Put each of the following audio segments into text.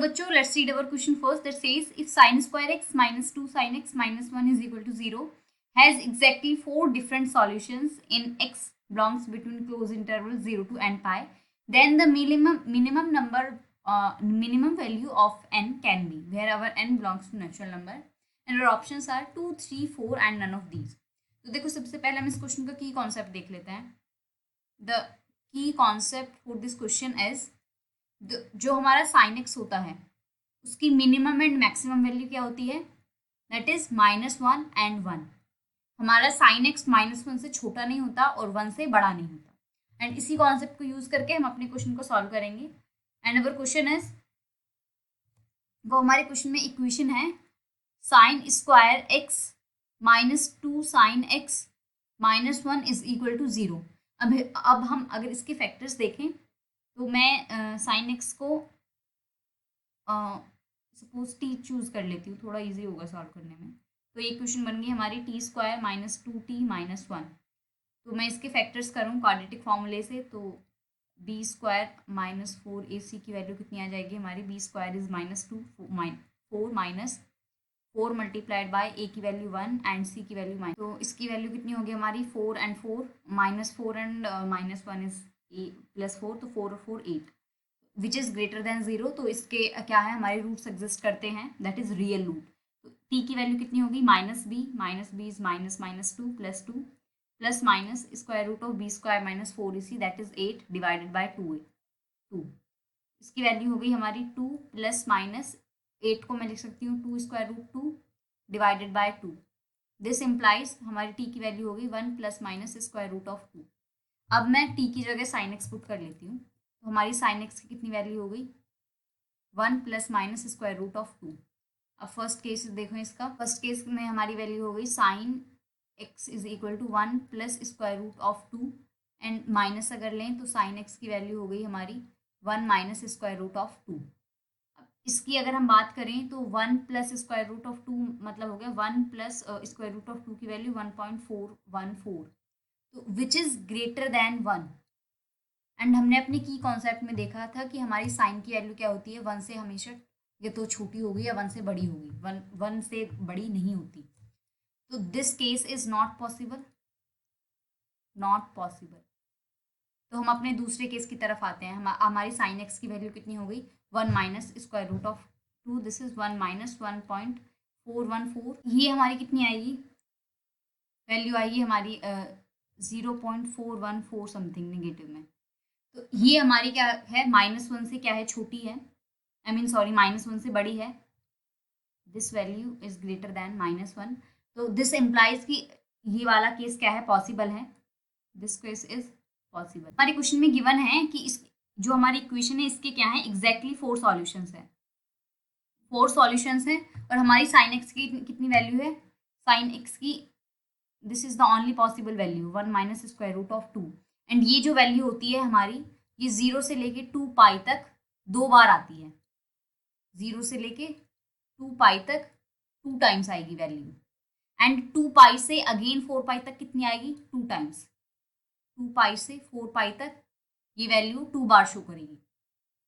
बच्चों let's read our question first that says if sin square x minus 2 sin x minus 1 is equal to 0 has exactly 4 different solutions in x belongs between closed interval 0 to n pi, then the minimum number minimum value of n can be, where our n belongs to natural number and our options are 2 3 4 and none of these. तो देखो सबसे पहले हम इस question का की concept देख लेते हैं. The key concept for this question is जो हमारा साइन एक्स होता है उसकी मिनिमम एंड मैक्सिमम वैल्यू क्या होती है, दैट इज -1 एंड 1. हमारा साइन एक्स -1 से छोटा नहीं होता और 1 से बड़ा नहीं होता. एंड इसी कॉन्सेप्ट को यूज करके हम अपने क्वेश्चन को सॉल्व करेंगे. एंड अवर क्वेश्चन इज, वो हमारे क्वेश्चन में इक्वेशन है sine square x -2 sine x -1 is equal to 0. अब हम अगर इसके फैक्टर्स देखें तो मैं साइन एक्स को सपोज टी चूज कर लेती हूँ, थोड़ा इजी होगा सॉल्व करने में. तो ये क्वेश्चन बन गई हमारी t स्क्वायर -2t -1. तो मैं इसके फैक्टर्स करूँ क्वाड्रेटिक फॉर्मूले से, तो b स्क्वायर -4ac की वैल्यू कितनी आ जाएगी हमारी, b square is -2 4 minus 4 multiplied by a की वैल्यू 1 एंड c की वैल्यू -. तो इसकी वैल्यू कितनी होगी हमारी 4 एंड 4 -4 एंड -1 इज +4, तो 4 और 4 8 विच इज़ ग्रेटर देन 0. तो इसके क्या है, हमारे रूट्स एग्जिस्ट करते हैं, दैट इज रियल रूट. तो t की वैल्यू कितनी होगी -b is -2 +2 plus minus square root of b square -4ac that is 8 divided by 2. इसकी वैल्यू हो गई हमारी 2 प्लस माइनस 8 को मैं लिख सकती हूँ 2 square root 2 divided by 2. This implies हमारी t की वैल्यू हो गई 1 plus minus square root of 2. अब मैं t की जगह साइन एक्स पुट कर लेती हूँ, तो हमारी साइन एक्स की कितनी वैल्यू हो गई 1 plus minus square root of 2. अब फर्स्ट केस देखो इसका, फर्स्ट केस में हमारी वैल्यू हो गई sine x is equal to 1 plus square root of 2 and minus अगर लें तो साइन एक्स की वैल्यू हो गई हमारी 1 माइनस स्क्वायर रूट ऑफ 2. इसकी अगर हम बात करें तो 1 प्लस स्क्वायर रूट ऑफ 2 मतलब हो गया 1 प्लस स्क्वायर रूट ऑफ 2 की वैल्यू 1.414, तो which is greater than 1. And हमने अपने की कॉन्सेप्ट में देखा था कि हमारी साइन की वैल्यू क्या होती है, 1 से हमेशा ये तो छोटी होगी या 1 से बड़ी होगी, 1 से बड़ी नहीं होती. तो this case is not possible. तो हम अपने दूसरे केस की तरफ आते हैं. हमारी साइन एक्स की वैल्यू कितनी हो गई 1 minus square root of 2, this is 1 minus 1.414. ये हमारी कितनी आएगी, वैल्यू आएगी हमारी 0.414 समथिंग नेगेटिव में. तो ये हमारी क्या है, -1 से क्या है, छोटी है, -1 से बड़ी है. This value is greater than -1. तो दिस इम्प्लाइज कि ये वाला केस क्या है, पॉसिबल है. This case is possible. हमारे क्वेश्चन में गिवन है कि इस जो हमारी इक्वेशन है इसके क्या है, एग्जैक्टली 4 सॉल्यूशंस है. 4 सॉल्यूशंस है और हमारी साइन एक्स की कितनी वैल्यू है, साइन एक्स की this is the only possible value 1 minus square root of 2. And ये जो वैल्यू होती है हमारी, ये 0 से लेके 2 पाई तक 2 बार आती है. 0 से लेके 2 पाई तक 2 टाइम्स आएगी वैल्यू. एंड 2 पाई से अगेन 4 पाई तक कितनी आएगी, 2 टाइम्स. 2 पाई से 4 पाई तक ये वैल्यू 2 बार शो करेगी.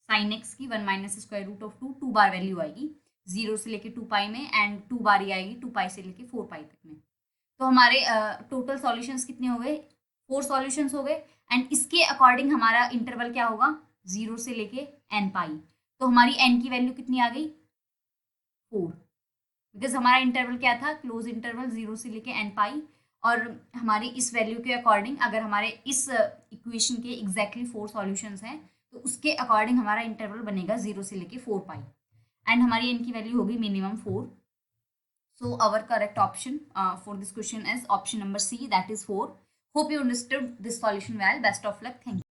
साइन एक्स की 1 माइनस स्क्वायर रूट ऑफ 2 बार वैल्यू आएगी 0 से लेके 2 पाई में, एंड 2 बार ही आएगी 2 पाई से लेके 4 पाई तक में. तो हमारे टोटल सॉल्यूशंस कितने हो गए, 4 सॉल्यूशंस हो गए. एंड इसके अकॉर्डिंग हमारा इंटरवल क्या होगा, 0 से लेके n पाई. तो हमारी n की वैल्यू कितनी आ गई 4, बिकॉज हमारा इंटरवल क्या था, क्लोज इंटरवल 0 से लेके n पाई. और हमारी इस वैल्यू के अकॉर्डिंग अगर हमारे इस इक्वेशन के एग्जैक्टली 4 सॉल्यूशंस हैं तो उसके अकॉर्डिंग हमारा इंटरवल बनेगा 0 से लेके 4 पाई. एंड हमारी n की वैल्यू होगी minimum 4. So our correct option for this question is option number C, that is 4. Hope you understood this solution well. Best of luck. Thank you.